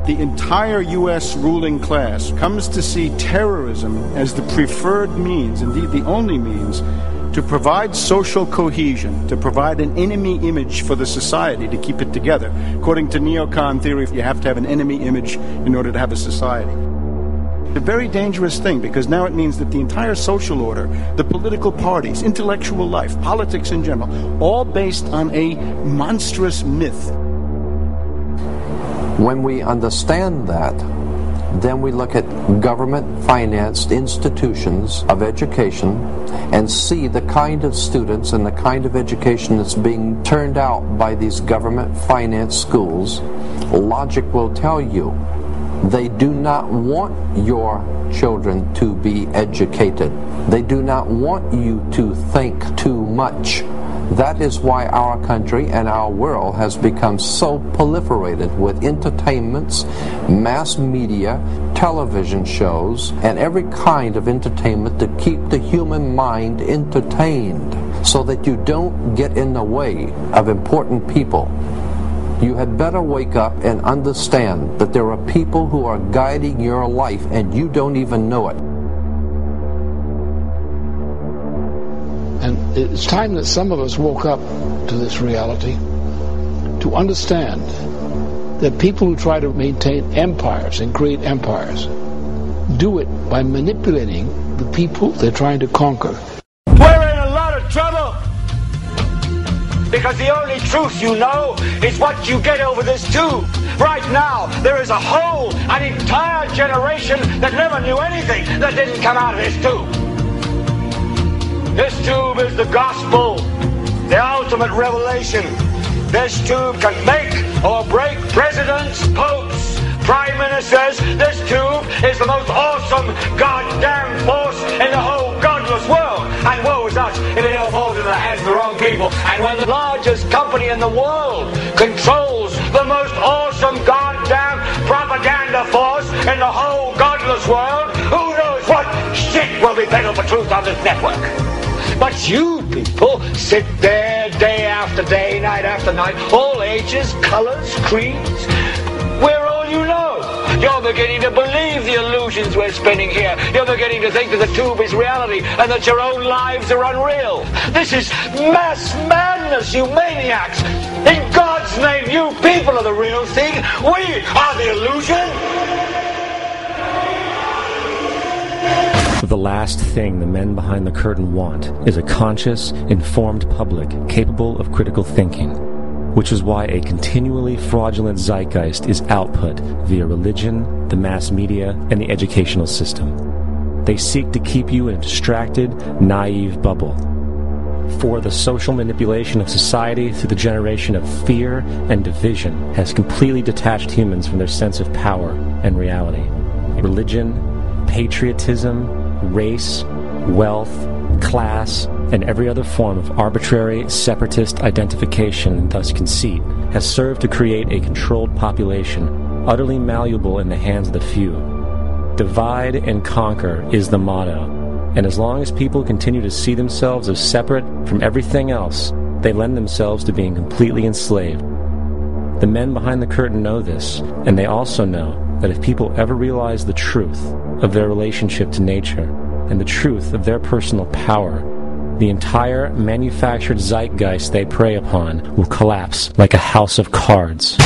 The entire U.S. ruling class comes to see terrorism as the preferred means, indeed the only means, to provide social cohesion, to provide an enemy image for the society to keep it together. According to neocon theory, you have to have an enemy image in order to have a society. A very dangerous thing, because now it means that the entire social order, the political parties, intellectual life, politics in general, all based on a monstrous myth. When we understand that, then we look at government-financed institutions of education and see the kind of students and the kind of education that's being turned out by these government-financed schools. Logic will tell you they do not want your children to be educated. They do not want you to think too much. That is why our country and our world has become so proliferated with entertainments, mass media, television shows, and every kind of entertainment to keep the human mind entertained so that you don't get in the way of important people. You had better wake up and understand that there are people who are guiding your life and you don't even know it. And it's time that some of us woke up to this reality, to understand that people who try to maintain empires and create empires do it by manipulating the people they're trying to conquer. We're in a lot of trouble, because the only truth you know is what you get over this tube. Right now, there is an entire generation that never knew anything that didn't come out of this tube. This tube is the gospel, the ultimate revelation. This tube can make or break presidents, popes, prime ministers. This tube is the most awesome goddamn force in the whole godless world. And woe is us if it all falls into the hands of the wrong people. And when the largest company in the world controls the most awesome goddamn propaganda force in the whole godless world, who knows what shit will be peddled for truth on this network. But you people sit there day after day, night after night, all ages, colors, creeds. We're all you know. You're beginning to believe the illusions we're spinning here. You're beginning to think that the tube is reality and that your own lives are unreal. This is mass madness, you maniacs. In God's name, you people are the real thing. We are the illusion. The last thing the men behind the curtain want is a conscious, informed public capable of critical thinking, which is why a continually fraudulent zeitgeist is output via religion, the mass media, and the educational system. They seek to keep you in a distracted, naive bubble. For the social manipulation of society through the generation of fear and division has completely detached humans from their sense of power and reality. Religion, patriotism, race, wealth, class, and every other form of arbitrary, separatist identification and thus conceit has served to create a controlled population, utterly malleable in the hands of the few. Divide and conquer is the motto, and as long as people continue to see themselves as separate from everything else, they lend themselves to being completely enslaved. The men behind the curtain know this, and they also know that if people ever realize the truth of their relationship to nature and the truth of their personal power, the entire manufactured zeitgeist they prey upon will collapse like a house of cards.